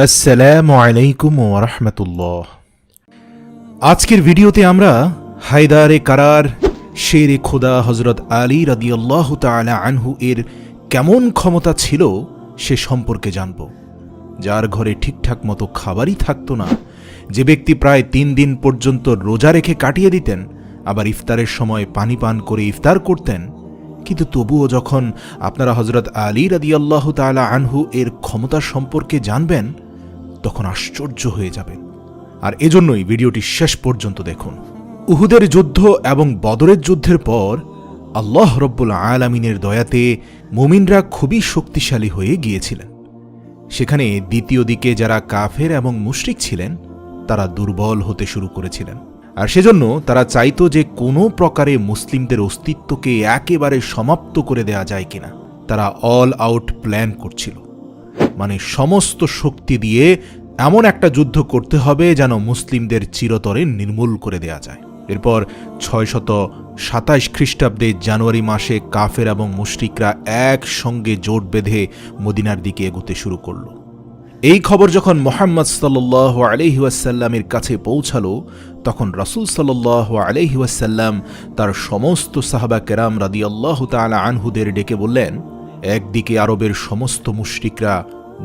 আসসালামু আলাইকুম ওয়া রাহমাতুল্লাহ। আজকের ভিডিওতে আমরা হায়দারে কারার শেরে খোদা হযরত আলী রাদিয়াল্লাহু তাআলা আনহু এর কেমন ক্ষমতা ছিল সে সম্পর্কে জানব। যার ঘরে ঠিকঠাক মতো খাবারই থাকতো না, যে ব্যক্তি প্রায় ৩ দিন পর্যন্ত রোজা রেখে কাটিয়ে দিতেন, আবার ইফতারের সময় পানি পান করে ইফতার করতেন, কিন্তু তবুও যখন আপনারা হযরত আলী রাদিয়াল্লাহু তাআলা আনহু এর ক্ষমতা সম্পর্কে জানবেন তখন আশ্চর্য হয়ে যাবেন। আর এজন্যই ভিডিওটি শেষ পর্যন্ত দেখুন। উহুদের যুদ্ধ এবং বদরের যুদ্ধের পর আল্লাহ রব্বুল আলামিনের দয়াতে মুমিনরা খুবই শক্তিশালী হয়ে গিয়েছিলেন। সেখানে দ্বিতীয় দিকে যারা কাফের এবং মুশরিক ছিলেন তারা দুর্বল হতে শুরু করেছিলেন, আর সেজন্য তারা চাইতো যে কোনো প্রকারে মুসলিমদের অস্তিত্বকে একেবারে সমাপ্ত করে দেয়া যায় কিনা। তারা অল আউট প্ল্যান করছিল, মানে সমস্ত শক্তি দিয়ে এমন একটা যুদ্ধ করতে হবে যেন মুসলিমদের চিরতরে নির্মূল করে দেয়া যায়। এরপর ৬২৭ খ্রিস্টাব্দে জানুয়ারি মাসে কাফের এবং মুশরিকরা একসঙ্গে জোট বেঁধে মদিনার দিকে এগোতে শুরু করল। এই খবর যখন মুহাম্মদ সাল্লাল্লাহু আলাইহি ওয়াসাল্লামের কাছে পৌঁছালো, তখন রাসূল সাল্লাল্লাহু আলাইহি ওয়াসাল্লাম তার সমস্ত সাহাবা কেরাম রাদিয়াল্লাহু তাআলা আনহুদের ডেকে বললেন, একদিকে আরবের সমস্ত মুশরিকরা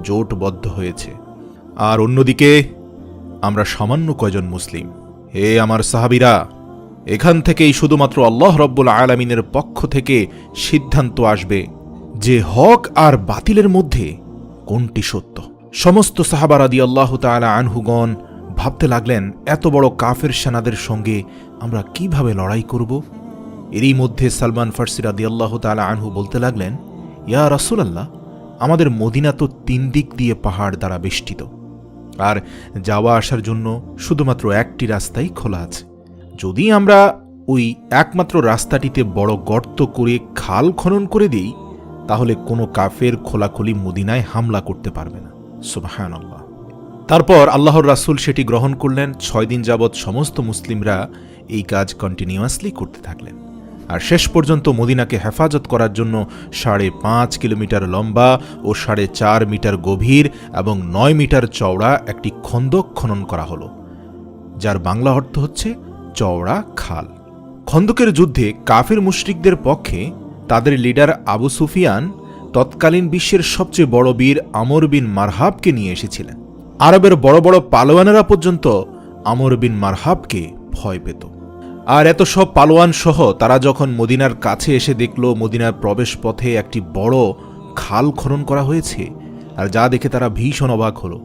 জোটবদ্ধ হয়েছে, আর অন্যদিকে আমরা সামান্য কয়জন মুসলিম। হে আমার সাহাবীরা, এখান থেকেই শুধুমাত্র আল্লাহ রব্বুল আলামিনের পক্ষ থেকে সিদ্ধান্ত আসবে যে হক আর বাতিলের মধ্যে কোনটি সত্য। সমস্ত সাহাবা রাদিয়াল্লাহু তাআলা আনহুগণ ভাবতে লাগলেন, এত বড় কাফের সেনাদের সঙ্গে আমরা কিভাবে লড়াই করব। এরই মধ্যে সালমান ফারসি রাদিয়াল্লাহু তাআলা আনহু বলতে লাগলেন, ইয়া রাসূলুল্লাহ, আমাদের মদিনা তো ৩ দিক দিয়ে পাহাড় দ্বারা বেষ্টিত, আর যাওয়া আসার জন্য শুধুমাত্র একটি রাস্তাই খোলা আছে। যদি আমরা ওই একমাত্র রাস্তাটিতে বড় গর্ত করে খাল খনন করে দিই, তাহলে কোনো কাফের খোলাখুলি মদিনায় হামলা করতে পারবে না। সুবহানাল্লাহ। তারপর আল্লাহর রাসূল সেটি গ্রহণ করলেন। ৬ দিন যাবৎ সমস্ত মুসলিমরা এই কাজ কন্টিনিউয়াসলি করতে থাকলেন, আর শেষ পর্যন্ত মদিনাকে হেফাজত করার জন্য ৫.৫ কিলোমিটার লম্বা ও ৪.৫ মিটার গভীর এবং ৯ মিটার চওড়া একটি খন্দক খনন করা হলো, যার বাংলা অর্থ হচ্ছে চওড়া খাল। খন্দকের যুদ্ধে কাফের মুশরিকদের পক্ষে তাদের লিডার আবু সুফিয়ান তৎকালীন বিশ্বের সবচেয়ে বড় বীর আমর বিন মারহাবকে নিয়ে এসেছিলেন। আরবের বড় বড় পালোয়ানেরা পর্যন্ত আমর বিন মারহাবকে ভয় পেত। আর এত সব পালোয়ান সহ তারা যখন মদিনার কাছে এসে দেখল মদিনার প্রবেশ পথে একটি বড় খাল খনন করা হয়েছে, আর যা দেখে তারা ভীষণ অবাক হলো,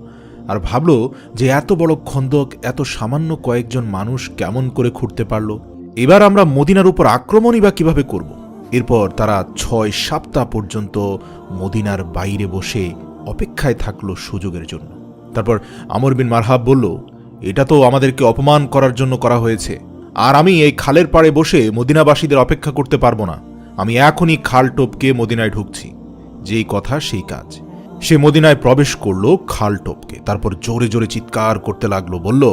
আর ভাবল যে এত বড় খন্দক এত সামান্য কয়েকজন মানুষ কেমন করে খুঁড়তে পারল। এবার আমরা মদিনার উপর আক্রমণই বা কিভাবে করব। এরপর তারা ৬ সপ্তাহ পর্যন্ত মদিনার বাইরে বসে অপেক্ষায় থাকলো সুযোগের জন্য। তারপর আমর বিন মারহাব বলল, এটা তো আমাদেরকে অপমান করার জন্য করা হয়েছে, আর আমি এই খালের পাড়ে বসে মদিনাবাসীদের অপেক্ষা করতে পারবো না। আমি এখনই খাল টপকে মদিনায় ঢুকছি। যেই কথা সেই কাজ। সে মদিনায় প্রবেশ করলো খাল টপকে, তারপর জোরে জোরে চিৎকার করতে লাগলো, বলল,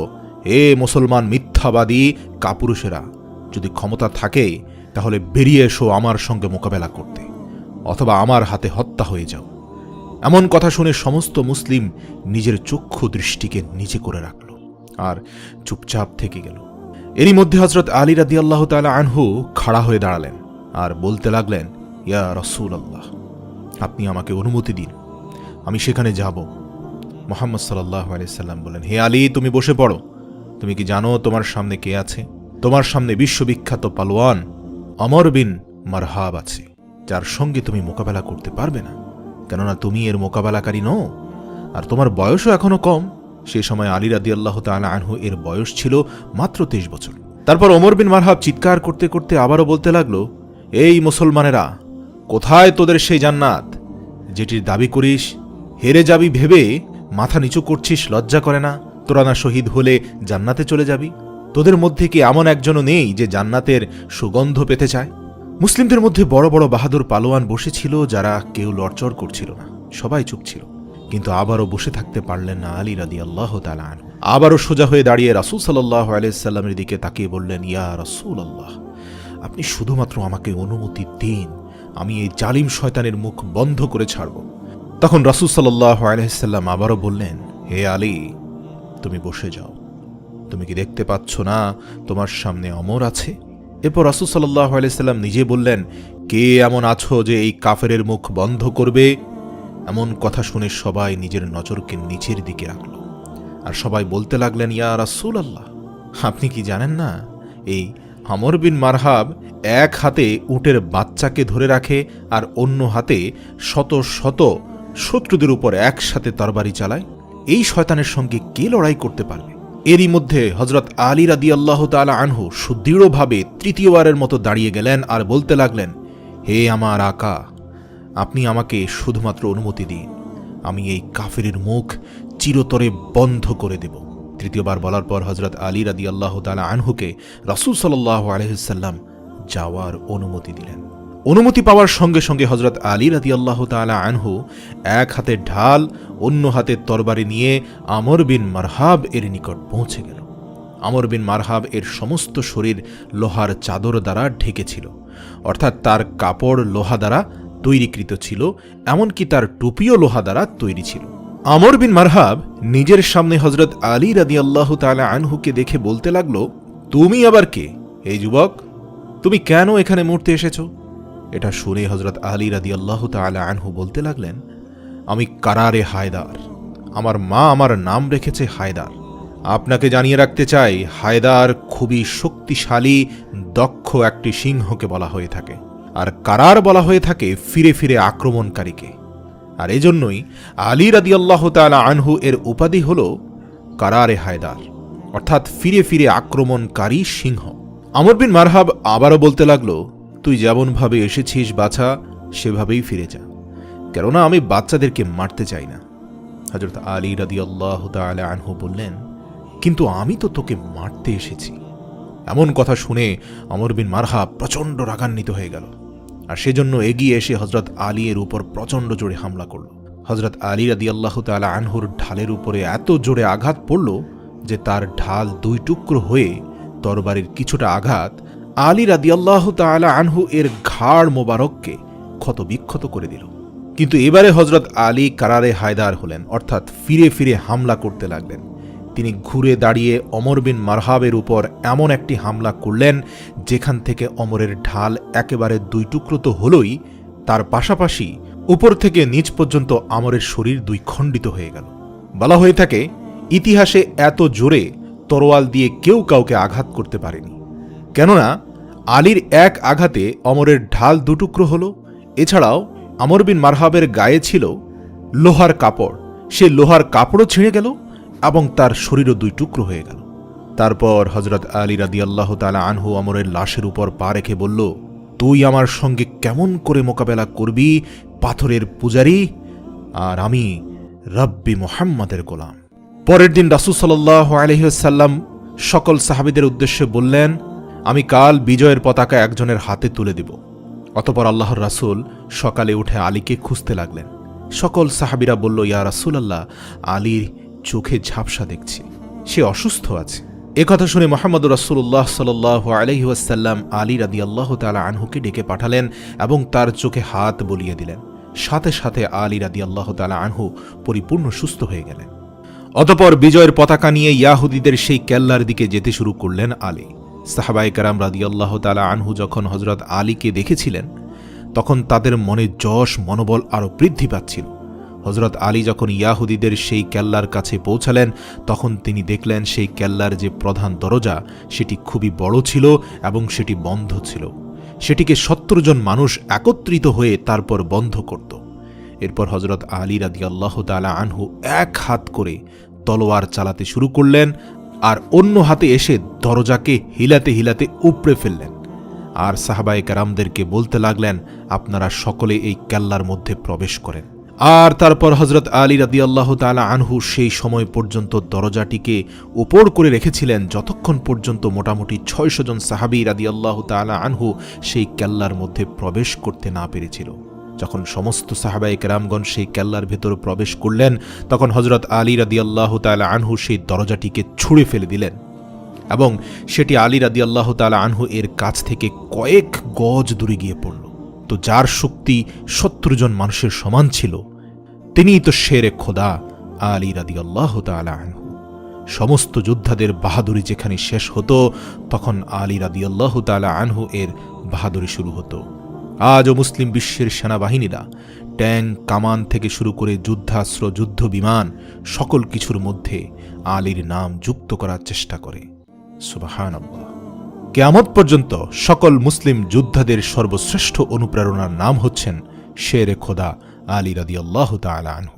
হে মুসলমান মিথ্যাবাদী কাপুরুষেরা, যদি ক্ষমতা থাকে তাহলে বেরিয়ে এসো আমার সঙ্গে মোকাবেলা করতে, অথবা আমার হাতে হত্যা হয়ে যাও। এমন কথা শুনে সমস্ত মুসলিম নিজের চক্ষু দৃষ্টিকে নিচে করে রাখল আর চুপচাপ থেকে গেল। এরই মধ্যে হযরত আলী রাদিয়াল্লাহু তাআলা আনহু খাড়া হয়ে দাঁড়ালেন আর বলতে লাগলেন, ইয়া রাসূলুল্লাহ, আপনি আমাকে অনুমতি দিন, আমি সেখানে যাব। মুহাম্মদ সাল্লাল্লাহু আলাইহি সাল্লাম বলেন, হে আলী, তুমি বসে পড়ো। তুমি কি জানো তোমার সামনে কে আছে? তোমার সামনে বিশ্ববিখ্যাত পালোয়ান আমর বিন মারহাব আছে, যার সঙ্গে তুমি মোকাবেলা করতে পারবে না, কেননা তুমি এর মোকাবেলাকারী নও, আর তোমার বয়সও এখনো কম। সে সময় আলী রাদিয়াল্লাহু তাআলা আনহু এর বয়স ছিল মাত্র 23 বছর। তারপর ওমর বিন মারহাব চিৎকার করতে করতে আবারও বলতে লাগলো, এই মুসলমানেরা, কোথায় তোদের সেই জান্নাত যেটির দাবি করিস? হেরে যাবি ভেবে মাথা নিচু করছিস, লজ্জা করে না? তোরা না শহীদ হলে জান্নাতে চলে যাবি? তোদের মধ্যে কি এমন একজনও নেই যে জান্নাতের সুগন্ধ পেতে চায়? মুসলিমদের মধ্যে বড় বড় বাহাদুর পালোয়ান বসেছিল, যারা কেউ লড়চড় করছিল না, সবাই চুপ ছিল। কিন্তু আবারও বসে থাকতে পারলেন না আলী রাদিয়াল্লাহু তাআলা আনহু। আবারও সোজা হয়ে দাঁড়িয়ে রাসূল সাল্লাল্লাহু আলাইহি সাল্লামের দিকে তাকিয়ে বললেন, ইয়া রাসূলুল্লাহ, আপনি শুধুমাত্র আমাকে অনুমতি দিন, আমি এই জালিম শয়তানের মুখ বন্ধ করে ছাড়ব। তখন রাসূল সাল্লাল্লাহু আলাইহি সাল্লাম আবারও বললেন, হে আলী, তুমি বসে যাও। তুমি কি দেখতে পাচ্ছ না তোমার সামনে অমর আছে? এরপর রাসূল সাল্লাল্লাহু আলাইহি সাল্লাম নিজে বললেন, কে এমন আছো যে এই কাফেরের মুখ বন্ধ করবে? এমন কথা শুনে সবাই নিজের নজরকে নিচের দিকে রাখল, আর সবাই বলতে লাগলেন, ইয়া রাসূলুল্লাহ, আপনি কি জানেন না এই আমর বিন মারহাব এক হাতে উটের বাচ্চাকে ধরে রাখে আর অন্য হাতে শত শত শত্রুদের উপর একসাথে তরবারি চালায়? এই শয়তানের সঙ্গে কে লড়াই করতে পারবে? এরই মধ্যে হযরত আলী রাদিয়াল্লাহু তাআলা আনহু সুদৃঢ়ভাবে তৃতীয়বারের মতো দাঁড়িয়ে গেলেন আর বলতে লাগলেন, হে আমার আকা, আপনি আমাকে শুধুমাত্র অনুমতি দিন, আমি এই কাফেরের মুখ চিরতরে বন্ধ করে দেব। তৃতীয়বার বলার পর হযরত আলী রাদিয়াল্লাহু তাআলা আনহুকে রাসূল সাল্লাল্লাহু আলাইহি ওয়াসাল্লাম যাওয়ার অনুমতি দিলেন। অনুমতি পাওয়ার সঙ্গে সঙ্গে হযরত আলী রাদিয়াল্লাহু তাআলা আনহু এক হাতে ঢাল, অন্য হাতে তরবারি নিয়ে আমর বিন মারহাব এর নিকট পৌঁছে গেল। আমর বিন মারহাব এর সমস্ত শরীর লোহার চাদর দ্বারা ঢেকেছিল, অর্থাৎ তার কাপড় লোহা দ্বারা তৈরিকৃত ছিল, এমনকি তার টুপিও লোহা দ্বারা তৈরি ছিল। আমর বিন মারহাব নিজের সামনে হযরত আলী রাদিয়াল্লাহু তাআলা আনহুকে দেখে বলতে লাগলো, তুমি আবার কে? এই যুবক, তুমি কেন এখানে মরতে এসেছো? এটা শুনে হযরত আলী রাদিয়াল্লাহু তাআলা আনহু বলতে লাগলেন, আমি কারারে হায়দার, আমার মা আমার নাম রেখেছে হায়দার। আপনাকে জানিয়ে রাখতে চাই, হায়দার খুবই শক্তিশালী দক্ষ একটি সিংহকে বলা হয়ে থাকে, আর কারার বলা হয়ে থাকে ফিরে ফিরে আক্রমণকারীকে। আর এজন্যই আলী রাদিয়াল্লাহু তাআলা আনহু এর উপাধি হল কারারে হায়দার, অর্থাৎ ফিরে ফিরে আক্রমণকারী সিংহ। আমর বিন মারহাব আবারও বলতে লাগলো, তুই যেমনভাবে এসেছিস বাছা, সেভাবেই ফিরে যা, কেননা আমি বাচ্চাদেরকে মারতে চাই না। হযরত আলী রাদিয়াল্লাহু তাআলা আনহু বললেন, কিন্তু আমি তো তোকে মারতে এসেছি। এমন কথা শুনে আমর বিন মারহাব প্রচণ্ড রাগান্বিত হয়ে গেল, আর সেজন্য এগিয়ে এসে হযরত আলী এর উপর প্রচণ্ড জোরে হামলা করল। হযরত আলী রাদিয়াল্লাহু তাআলা আনহুর ঢালের উপরে এত জোরে আঘাত পড়ল যে তার ঢাল দুই টুকরো হয়ে তরবারির কিছুটা আঘাত আলী রাদিয়াল্লাহু তাআলা আনহু এর ঘাড় মোবারককে ক্ষতবিক্ষত করে দিল। কিন্তু এবারে হযরত আলী কারারে হায়দার হলেন, অর্থাৎ ফিরে ফিরে হামলা করতে লাগলেন। তিনি ঘুরে দাঁড়িয়ে অমর বিন মারহাবের উপর এমন একটি হামলা করলেন যেখান থেকে অমরের ঢাল একেবারে দুই টুকরো তো হলই, তার পাশাপাশি উপর থেকে নিচ পর্যন্ত আমরের শরীর দুই খণ্ডিত হয়ে গেল। বলা হয়ে থাকে, ইতিহাসে এত জোরে তরোয়াল দিয়ে কেউ কাউকে আঘাত করতে পারেনি, কেননা আলীর এক আঘাতে অমরের ঢাল দুটুকরো হল। এছাড়াও আমর বিন মারহাবের গায়ে ছিল লোহার কাপড়, সে লোহার কাপড়ও ছিঁড়ে গেল এবং তার শরীরও দুই টুকরো হয়ে গেল। তারপর হযরত আলী রাদিয়াল্লাহু তাআলা আনহু অমরের লাশের উপর পা রেখে বলল, তুই আমার সঙ্গে কেমন করে মোকাবেলা করবি, পাথরের পূজারী, আর আমি রব্বি মুহাম্মাদের গোলাম। পরের দিন রাসূল সাল্লাল্লাহু আলাইহি ওয়াসাল্লাম সকল সাহাবীদের উদ্দেশ্যে বললেন, আমি কাল বিজয়ের পতাকা একজনের হাতে তুলে দেব। অতঃপর আল্লাহর রাসূল সকালে উঠে আলীকে খুঁজতে লাগলেন। সকল সাহাবীরা বলল, ইয়া রাসূলুল্লাহ, আলীর চোখে ঝাপসা দেখছি, সে অসুস্থ আছে। একথা শুনে মুহাম্মদুর রাসূলুল্লাহ সাল্লাল্লাহু আলাইহি ওয়াসাল্লাম আলী রাদিয়াল্লাহু তাআলা আনহুকে ডেকে পাঠালেন এবং তার চোখে হাত বুলিয়ে দিলেন। সাথে সাথে আলী রাদিয়াল্লাহু তাআলা আনহু পরিপূর্ণ সুস্থ হয়ে গেলেন। অতঃপর বিজয়ের পতাকা নিয়ে ইয়াহুদীদের সেই কেল্লার দিকে যেতে শুরু করলেন আলী। সাহাবায়ে কেরাম রাদিয়াল্লাহু তাআলা আনহু যখন হযরত আলীকে দেখেছিলেন, তখন তাদের মনে যশ মনোবল আরও বৃদ্ধি পাচ্ছিল। হযরত আলী যখন ইয়াহুদীদের সেই কেল্লার কাছে পৌঁছালেন, তখন তিনি দেখলেন সেই কেল্লার যে প্রধান দরজা সেটি খুবই বড় ছিল এবং সেটি বন্ধ ছিল। সেটিকে ৭০ জন মানুষ একত্রিত হয়ে তারপর বন্ধ করত। এরপর হযরত আলী রাদিয়াল্লাহু তাআলা আনহু এক হাত করে তলোয়ার চালাতে শুরু করলেন, আর অন্য হাতে এসে দরজাকে হিলাতে হিলাতে উপড়ে ফেললেন, আর সাহাবায়ে কেরামদেরকে বলতে লাগলেন, আপনারা সকলে এই কেল্লার মধ্যে প্রবেশ করেন। আর তারপর হযরত আলী রাদিয়াল্লাহু তাআলা আনহু সেই সময় পর্যন্ত দরজাটিকে উপর করে রেখেছিলেন যতক্ষণ পর্যন্ত মোটামুটি ৬০০ জন সাহাবী রাদিয়াল্লাহু তাআলা আনহু সেই কেল্লার মধ্যে প্রবেশ করতে না পেরেছিল। যখন সমস্ত সাহাবায়ে কেরামগণ সেই কেল্লার ভেতর প্রবেশ করলেন, তখন হযরত আলী রাদিয়াল্লাহু তাআলা আনহু সেই দরজাটিকে ছুঁড়ে ফেলে দিলেন এবং সেটি আলী রাদিয়াল্লাহু তাআলা আনহু এর কাছ থেকে কয়েক গজ দূরে গিয়ে পড়ল। তো যার শক্তি ৭০ জন মানুষের সমান ছিল, তিনিই তো শেরে খোদা আলী রাদিয়াল্লাহু তাআলা আনহু। সমস্ত যোদ্ধাদের বাহাদুরি যেখানে শেষ হতো, তখন আলী রাদিয়াল্লাহু তাআলা আনহু এর বাহাদুরি শুরু হতো। আজও মুসলিম বিশ্বের সেনাবাহিনীরা ট্যাঙ্ক, কামান থেকে শুরু করে যুদ্ধাস্ত্র, যুদ্ধ বিমান, সকল কিছুর মধ্যে আলীর নাম যুক্ত করার চেষ্টা করে। সুবহানাল্লাহ। কিয়ামত পর্যন্ত সকল মুসলিম যোদ্ধাদের সর্বশ্রেষ্ঠ অনুপ্রেরণার নাম হচ্ছেন শেরে খোদা আলী রাদিয়াল্লাহু তাআলা আনহু।